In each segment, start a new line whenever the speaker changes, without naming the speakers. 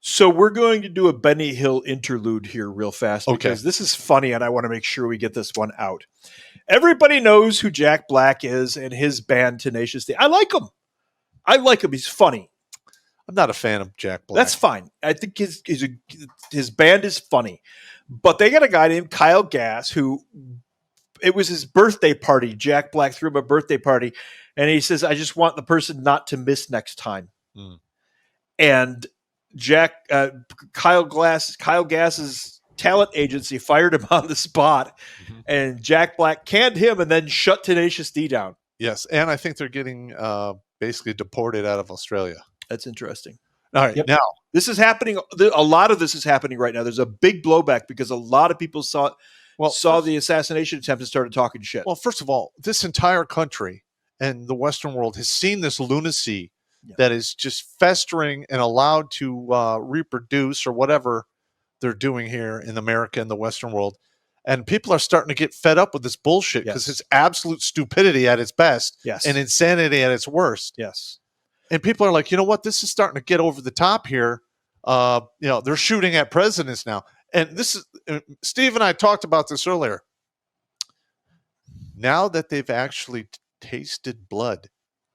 So we're going to do a Benny Hill interlude here real fast because
Okay.
this is funny and I want to make sure we get this one out. Everybody knows who Jack Black is and his band Tenacious D. I like him. He's funny.
I'm not a fan of Jack Black.
That's fine. I think his band is funny. But they got a guy named Kyle Gass who it was his birthday party. Jack Black threw him a birthday party and he says, I just want the person not to miss next time.
Mm.
And Kyle Gass's talent agency fired him on the spot, and Jack Black canned him and then shut Tenacious D down.
Yes, and I think they're getting basically deported out of Australia.
That's interesting.
All right, now
this is happening. A lot of this is happening right now. There's a big blowback because a lot of people saw the assassination attempt and started talking shit.
Well, first of all, this entire country and the Western world has seen this lunacy that is just festering and allowed to reproduce or whatever they're doing here in America and the Western world. And people are starting to get fed up with this bullshit because it's absolute stupidity at its best and insanity at its worst.
Yes.
And people are like, you know what? This is starting to get over the top here. They're shooting at presidents now. And this is Steve and I talked about this earlier. Now that they've actually tasted blood,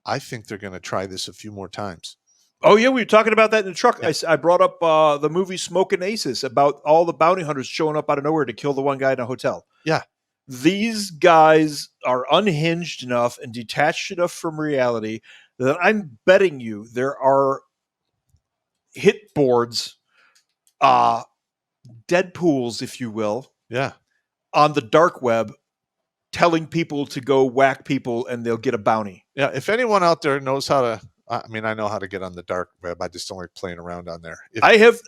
I think they're going to try this a few more times.
Oh, yeah. We were talking about that in the truck. Yeah. I brought up the movie Smokin' Aces about all the bounty hunters showing up out of nowhere to kill the one guy in a hotel.
Yeah.
These guys are unhinged enough and detached enough from reality that I'm betting you there are hit boards, Deadpools, if you will, on the dark web, telling people to go whack people and they'll get a bounty.
Yeah, if anyone out there knows how to, I know how to get on the dark web. I just don't like playing around on there.
I've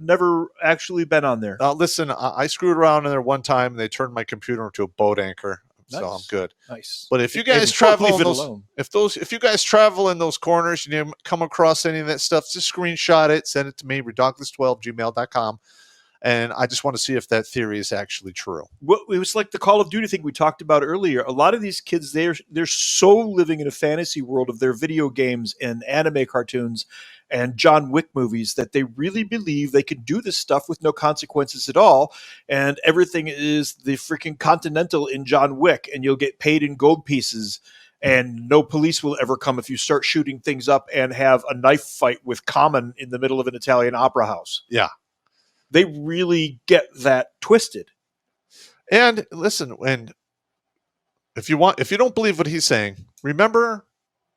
never actually been on there.
Listen, I screwed around in there one time and they turned my computer into a boat anchor. So I'm good.
Nice.
But if you guys travel in those, if you guys travel in those corners and you come across any of that stuff, just screenshot it, send it to me, redoglis12@gmail.com. And I just want to see if that theory is actually true.
Well, it was like the Call of Duty thing we talked about earlier. A lot of these kids, they're so living in a fantasy world of their video games and anime cartoons and John Wick movies that they really believe they can do this stuff with no consequences at all. And everything is the freaking Continental in John Wick, and you'll get paid in gold pieces. And no police will ever come if you start shooting things up and have a knife fight with Common in the middle of an Italian opera house.
Yeah.
They really get that twisted.
And listen, and if you don't believe what he's saying, remember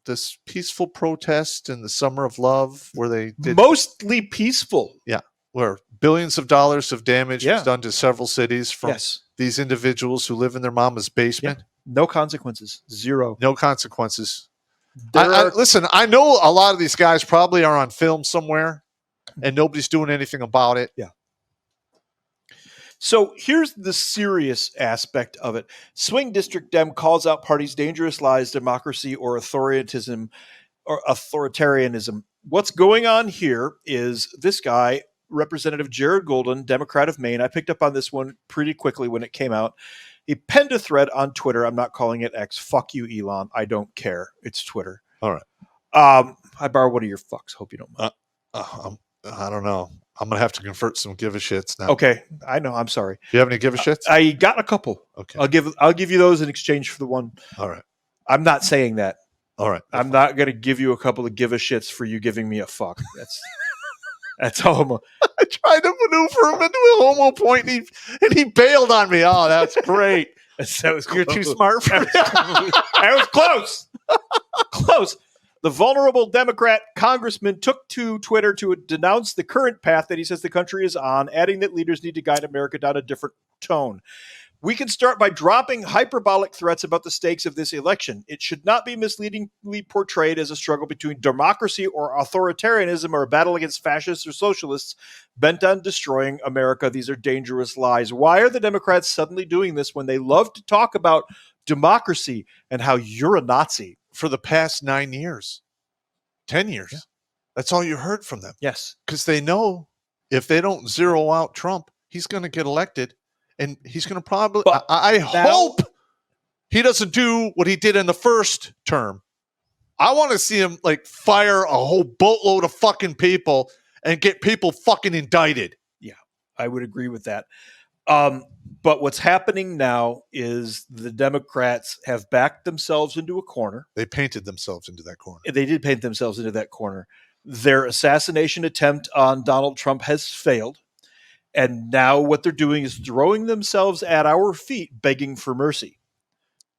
this peaceful protest in the Summer of Love where they did
mostly peaceful.
Yeah. Where billions of dollars of damage was done to several cities from these individuals who live in their mama's basement.
Yeah. No consequences. Zero.
No consequences. Listen, I know a lot of these guys probably are on film somewhere and nobody's doing anything about it.
Yeah. So here's the serious aspect of it. Swing District Dem calls out party's dangerous lies, democracy, or authoritarianism. What's going on here is this guy, Representative Jared Golden, Democrat of Maine. I picked up on this one pretty quickly when it came out. He penned a thread on Twitter. I'm not calling it X. Fuck you, Elon. I don't care. It's Twitter.
All right.
I borrow one of your fucks. Hope you don't mind.
I don't know. I'm going to have to convert some give a shits now.
Okay. I know. I'm sorry.
Do you have any give a shits?
I got a couple.
Okay.
I'll give you those in exchange for the one.
All right.
I'm not saying that.
All right.
I'm not going to give you a couple of give a shits for you giving me a fuck. That's homo.
I tried to maneuver him into a homo point and he bailed on me. Oh, that's great. You're too smart for that.
That was close. Close. The vulnerable Democrat congressman took to Twitter to denounce the current path that he says the country is on, adding that leaders need to guide America down a different tone. We can start by dropping hyperbolic threats about the stakes of this election. It should not be misleadingly portrayed as a struggle between democracy or authoritarianism or a battle against fascists or socialists bent on destroying America. These are dangerous lies. Why are the Democrats suddenly doing this when they love to talk about democracy and how you're a Nazi?
For the past 9 years, 10 years.
Yeah.
That's all you heard from them.
Yes.
Because they know if they don't zero out Trump, he's going to get elected. And he's going to probably, I hope he doesn't do what he did in the first term. I want to see him like fire a whole boatload of fucking people and get people fucking indicted.
Yeah, I would agree with that. But what's happening now is the Democrats have backed themselves into a corner.
They painted themselves into that corner.
They did paint themselves into that corner. Their assassination attempt on Donald Trump has failed. And now what they're doing is throwing themselves at our feet, begging for mercy.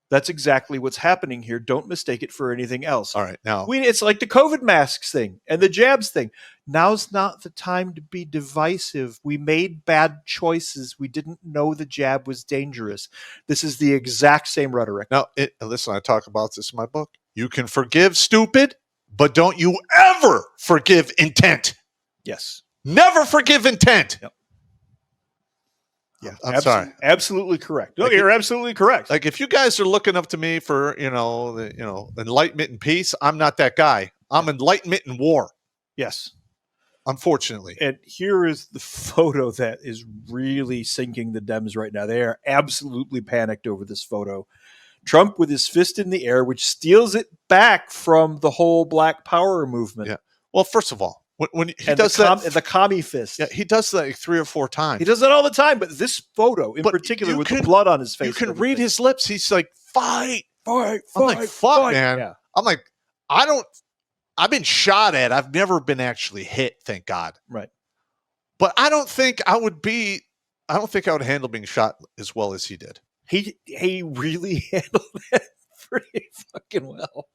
That's exactly what's happening here. Don't mistake it for anything else.
All right, now
It's like the COVID masks thing and the jabs thing. Now's not the time to be divisive. We made bad choices. We didn't know the jab was dangerous. This is the exact same rhetoric.
now listen, I talk about this in my book. You can forgive stupid, but don't you ever forgive intent.
Yes.
Never forgive intent.
Yep. Yeah,
I'm sorry.
Absolutely correct. No, you're absolutely correct.
Like if you guys are looking up to me for enlightenment and peace, I'm not that guy. I'm enlightenment and war.
Yes.
Unfortunately.
And here is the photo that is really sinking the Dems right now. They are absolutely panicked over this photo. Trump with his fist in the air, which steals it back from the whole Black Power movement.
Yeah. Well, first of all, when he
and
does
the commie fist.
Yeah, he does that like 3 or 4 times.
He does that all the time, but this photo in particular with the blood on his face.
You can read his lips. He's like, fight.
I'm
like, fuck, man.
Yeah.
I'm like, I've been shot at. I've never been actually hit, thank God.
Right.
But I don't think I would handle being shot as well as he did.
He really handled that pretty fucking well.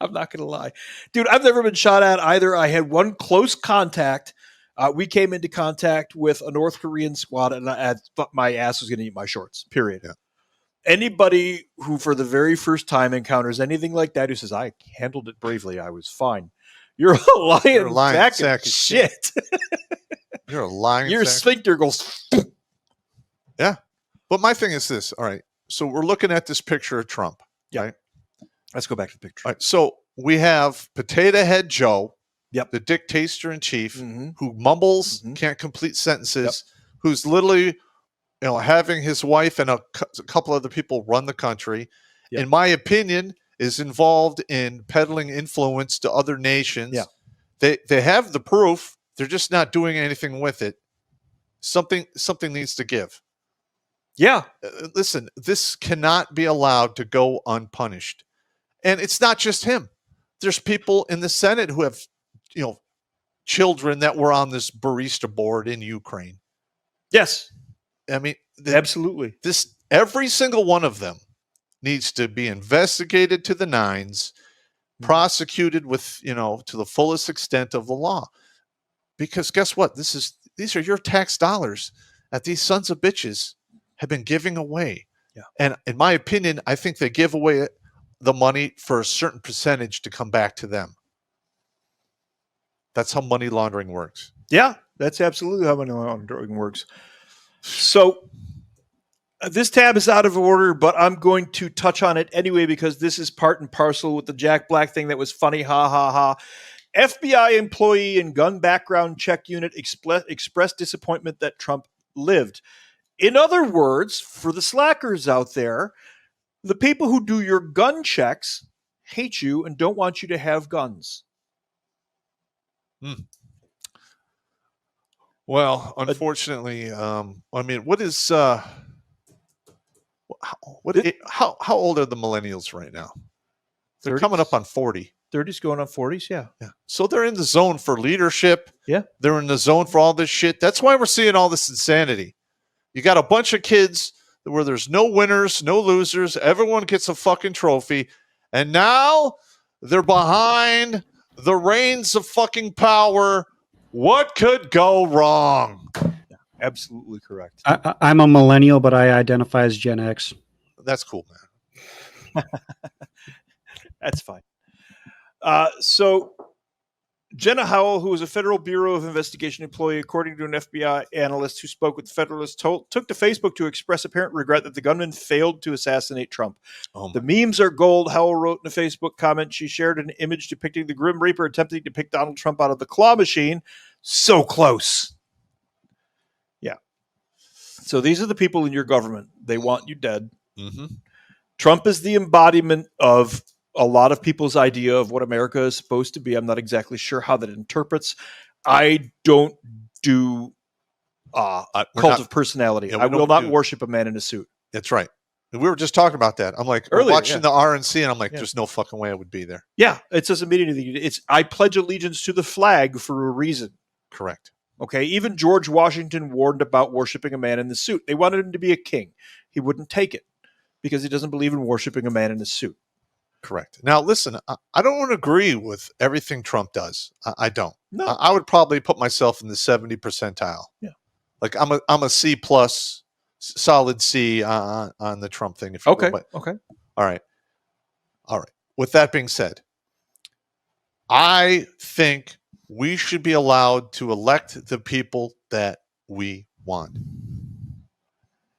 I'm not going to lie. Dude, I've never been shot at either. I had one close contact. We came into contact with a North Korean squad, and I thought my ass was going to eat my shorts, period. Yeah. Anybody who for the very first time encounters anything like that who says, I handled it bravely, I was fine. You're a lying sack of shit.
You're a lying
Your sphincter goes...
Yeah. But my thing is this. All right. So we're looking at this picture of Trump.
Yeah.
Right?
Let's go back to the picture.
All right, so we have Potato Head Joe,
the
dictator-in-chief, who mumbles, can't complete sentences, who's literally, having his wife and a couple other people run the country. In my opinion, is involved in peddling influence to other nations. Yeah. They have the proof. They're just not doing anything with it. Something needs to give.
Yeah.
Listen, this cannot be allowed to go unpunished. And it's not just him. There's people in the Senate who have, children that were on this barista board in Ukraine.
Yes.
I mean,
absolutely.
Every single one of them needs to be investigated to the nines, prosecuted with, to the fullest extent of the law. Because guess what? These are your tax dollars that these sons of bitches have been giving away. Yeah. And in my opinion, I think they give away the money for a certain percentage to come back to them. That's how money laundering works.
Yeah, that's absolutely how money laundering works. So this tab is out of order, but I'm going to touch on it anyway because this is part and parcel with the Jack Black thing that was funny. Ha, ha, ha. FBI employee and gun background check unit expressed disappointment that Trump lived. In other words, for the slackers out there, the people who do your gun checks hate you and don't want you to have guns.
Well, unfortunately, what is how old are the millennials right now? They're
30s?
Coming up on 40.
30s going on 40s, yeah.
So they're in the zone for leadership.
Yeah.
They're in the zone for all this shit. That's why we're seeing all this insanity. You got a bunch of kids where there's no winners, no losers. Everyone gets a fucking trophy. And now they're behind the reins of fucking power. What could go wrong?
Yeah, absolutely correct.
I'm a millennial, but I identify as Gen X.
That's cool, man.
That's fine. So Jenna Howell, who was a Federal Bureau of Investigation employee, according to an FBI analyst who spoke with Federalist, took to Facebook to express apparent regret that the gunman failed to assassinate Trump. The memes are gold, Howell wrote in a Facebook comment. She shared an image depicting the Grim Reaper attempting to pick Donald Trump out of the claw machine. So close. Yeah. So these are the people in your government. They want you dead.
Mm-hmm.
Trump is the embodiment of a lot of people's idea of what America is supposed to be. I'm not exactly sure how that interprets. I don't do
We're
cult
not-
of personality.
Yeah, we
I will
don't
not
do-
worship a man in a suit.
That's right. And we were just talking about that. I'm like,
Earlier,
watching
yeah.
the RNC, and I'm like,
Yeah.
there's no fucking way I would be there.
Yeah, it says immediately. It's I pledge allegiance to the flag for a reason.
Correct.
Okay, even George Washington warned about worshiping a man in the suit. They wanted him to be a king. He wouldn't take it because he doesn't believe in worshiping a man in a suit.
Correct. Now, listen, I don't agree with everything Trump does. I don't.
No.
I would probably put myself in the 70 percentile.
Yeah.
Like I'm a C plus, solid C on the Trump thing. If you
Okay,
will, but-
okay.
All right. With that being said, I think we should be allowed to elect the people that we want.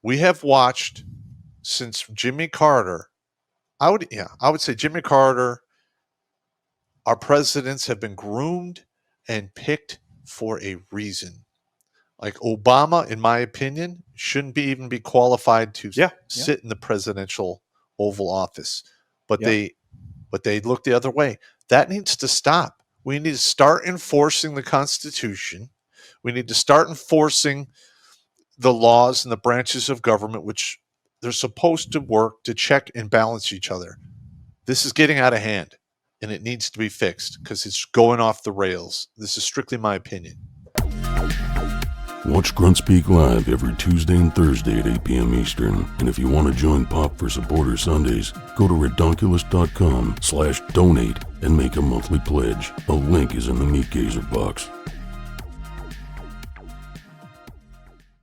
We have watched since Jimmy Carter. I would say Jimmy Carter, our presidents have been groomed and picked for a reason. Like Obama, in my opinion, shouldn't even be qualified to sit in the presidential Oval Office. But they look the other way. That needs to stop. We need to start enforcing the Constitution. We need to start enforcing the laws and the branches of government, which they're supposed to work to check and balance each other. This is getting out of hand, and it needs to be fixed because it's going off the rails. This is strictly my opinion.
Watch Grunt Speak live every Tuesday and Thursday at 8 p.m. Eastern. And if you want to join Pop for Supporter Sundays, go to redonkulous.com/donate and make a monthly pledge. A link is in the Meat Gazer box.